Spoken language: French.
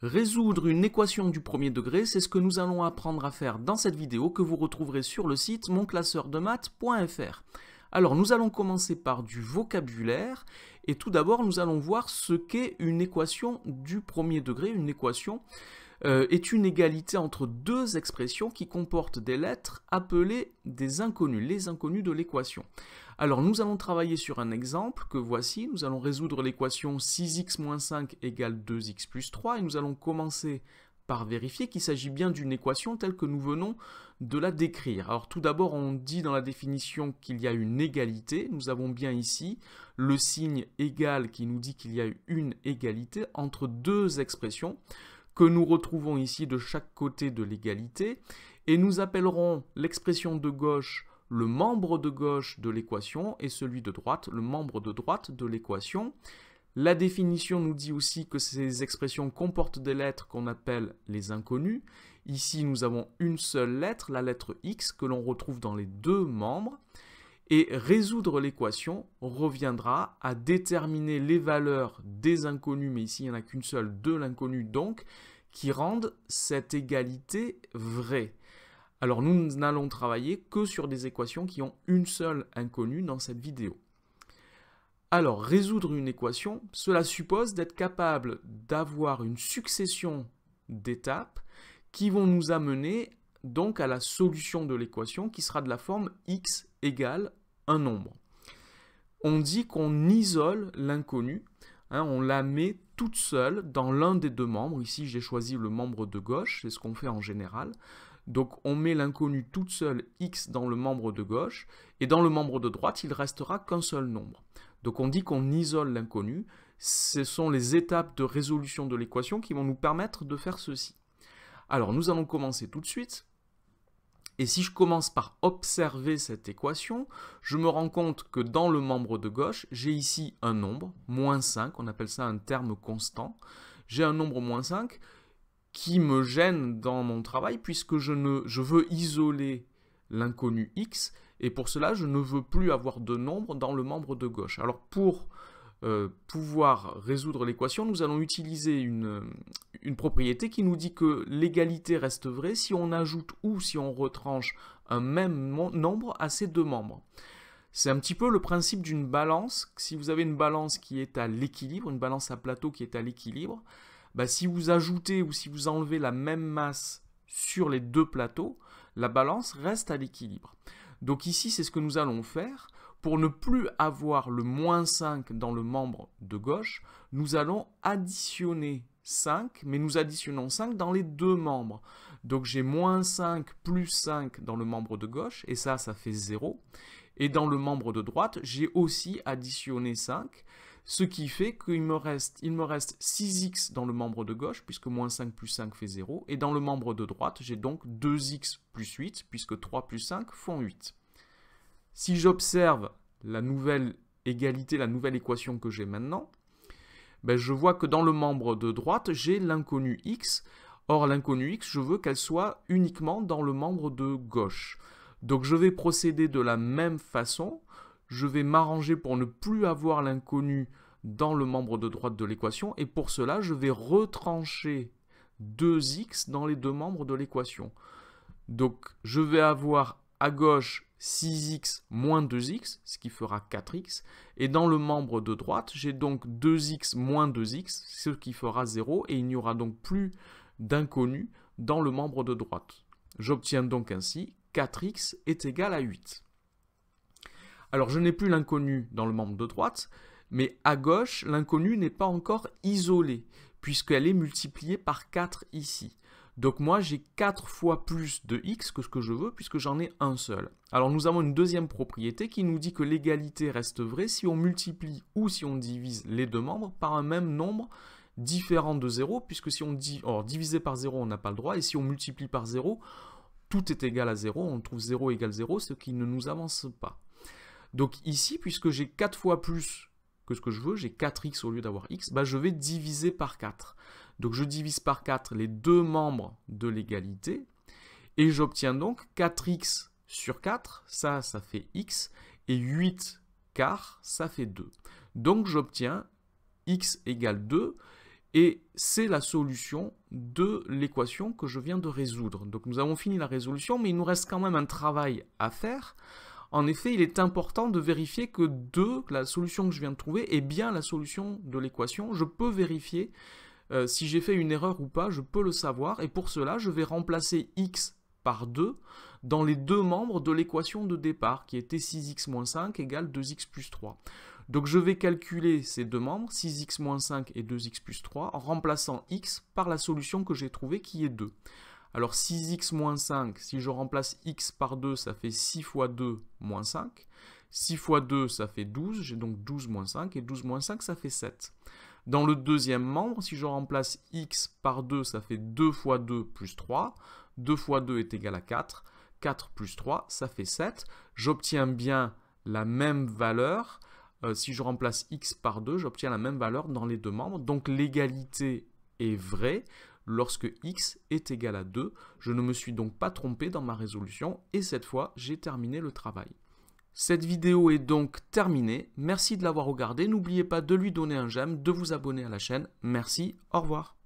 Résoudre une équation du premier degré, c'est ce que nous allons apprendre à faire dans cette vidéo que vous retrouverez sur le site monclasseur-de-maths.fr. Alors nous allons commencer par du vocabulaire et tout d'abord nous allons voir ce qu'est une équation du premier degré. Une équation est une égalité entre deux expressions qui comportent des lettres appelées des inconnus, les inconnus de l'équation. Alors nous allons travailler sur un exemple que voici. Nous allons résoudre l'équation 6x moins 5 égale 2x plus 3 et nous allons commencer par vérifier qu'il s'agit bien d'une équation telle que nous venons de la décrire. Alors tout d'abord on dit dans la définition qu'il y a une égalité. Nous avons bien ici le signe égal qui nous dit qu'il y a une égalité entre deux expressions que nous retrouvons ici de chaque côté de l'égalité, et nous appellerons l'expression de gauche le membre de gauche de l'équation et celui de droite le membre de droite de l'équation. La définition nous dit aussi que ces expressions comportent des lettres qu'on appelle les inconnus. Ici nous avons une seule lettre, la lettre x, que l'on retrouve dans les deux membres. Et résoudre l'équation reviendra à déterminer les valeurs des inconnus, mais ici il n'y en a qu'une seule, de l'inconnu donc, qui rendent cette égalité vraie. Alors nous n'allons travailler que sur des équations qui ont une seule inconnue dans cette vidéo. Alors résoudre une équation, cela suppose d'être capable d'avoir une succession d'étapes qui vont nous amener donc à la solution de l'équation qui sera de la forme x égale un nombre. On dit qu'on isole l'inconnu, on la met toute seule dans l'un des deux membres. Ici j'ai choisi le membre de gauche, c'est ce qu'on fait en général. Donc on met l'inconnu toute seule x dans le membre de gauche et dans le membre de droite il ne restera qu'un seul nombre. Donc on dit qu'on isole l'inconnu. Ce sont les étapes de résolution de l'équation qui vont nous permettre de faire ceci. Alors nous allons commencer tout de suite. Et si je commence par observer cette équation, je me rends compte que dans le membre de gauche, j'ai ici un nombre, moins 5, on appelle ça un terme constant. J'ai un nombre moins 5 qui me gêne dans mon travail puisque je veux isoler l'inconnu x et pour cela je ne veux plus avoir de nombre dans le membre de gauche. Alors pour pouvoir résoudre l'équation, nous allons utiliser une propriété qui nous dit que l'égalité reste vraie si on ajoute ou si on retranche un même nombre à ces deux membres. C'est un petit peu le principe d'une balance. Si vous avez une balance qui est à l'équilibre, une balance à plateau qui est à l'équilibre, si vous ajoutez ou si vous enlevez la même masse sur les deux plateaux, la balance reste à l'équilibre. Donc ici, c'est ce que nous allons faire. Pour ne plus avoir le moins 5 dans le membre de gauche, nous allons additionner 5, mais nous additionnons 5 dans les deux membres. Donc j'ai moins 5 plus 5 dans le membre de gauche, et ça fait 0. Et dans le membre de droite, j'ai aussi additionné 5, ce qui fait qu'il me reste 6x dans le membre de gauche, puisque moins 5 plus 5 fait 0. Et dans le membre de droite, j'ai donc 2x plus 8, puisque 3 plus 5 font 8. Si j'observe la nouvelle égalité, la nouvelle équation que j'ai maintenant, je vois que dans le membre de droite, j'ai l'inconnu x. Or, l'inconnu x, je veux qu'elle soit uniquement dans le membre de gauche. Donc, je vais procéder de la même façon. Je vais m'arranger pour ne plus avoir l'inconnu dans le membre de droite de l'équation. Et pour cela, je vais retrancher 2x dans les deux membres de l'équation. Donc, je vais avoir à gauche 6x moins 2x, ce qui fera 4x. Et dans le membre de droite, j'ai donc 2x moins 2x, ce qui fera 0. Et il n'y aura donc plus d'inconnu dans le membre de droite. J'obtiens donc ainsi 4x est égal à 8. Alors je n'ai plus l'inconnu dans le membre de droite, mais à gauche, l'inconnu n'est pas encore isolé, puisqu'elle est multipliée par 4 ici. Donc moi, j'ai 4 fois plus de x que ce que je veux, puisque j'en ai un seul. Alors nous avons une deuxième propriété qui nous dit que l'égalité reste vraie si on multiplie ou si on divise les deux membres par un même nombre différent de 0, puisque si on diviser par 0, on n'a pas le droit, et si on multiplie par 0, tout est égal à 0, on trouve 0 égale 0, ce qui ne nous avance pas. Donc ici, puisque j'ai 4 fois plus que ce que je veux, j'ai 4x au lieu d'avoir x, je vais diviser par 4. Donc je divise par 4 les deux membres de l'égalité, et j'obtiens donc 4x sur 4, ça fait x, et 8 quarts, ça fait 2. Donc j'obtiens x égale 2, Et c'est la solution de l'équation que je viens de résoudre. Donc nous avons fini la résolution, mais il nous reste quand même un travail à faire. En effet, il est important de vérifier que 2, la solution que je viens de trouver, est bien la solution de l'équation. Je peux vérifier si j'ai fait une erreur ou pas, je peux le savoir. Et pour cela, je vais remplacer x par 2 dans les deux membres de l'équation de départ, qui était 6x moins 5 égale 2x plus 3. Donc je vais calculer ces deux membres, 6x moins 5 et 2x plus 3, en remplaçant x par la solution que j'ai trouvée, qui est 2. Alors 6x moins 5, si je remplace x par 2, ça fait 6 fois 2 moins 5. 6 fois 2, ça fait 12, j'ai donc 12 moins 5, et 12 moins 5, ça fait 7. Dans le deuxième membre, si je remplace x par 2, ça fait 2 fois 2 plus 3. 2 fois 2 est égal à 4. 4 plus 3, ça fait 7. J'obtiens bien la même valeur. Si je remplace x par 2, j'obtiens la même valeur dans les deux membres. Donc l'égalité est vraie lorsque x est égal à 2. Je ne me suis donc pas trompé dans ma résolution et cette fois, j'ai terminé le travail. Cette vidéo est donc terminée. Merci de l'avoir regardée. N'oubliez pas de lui donner un j'aime, de vous abonner à la chaîne. Merci, au revoir.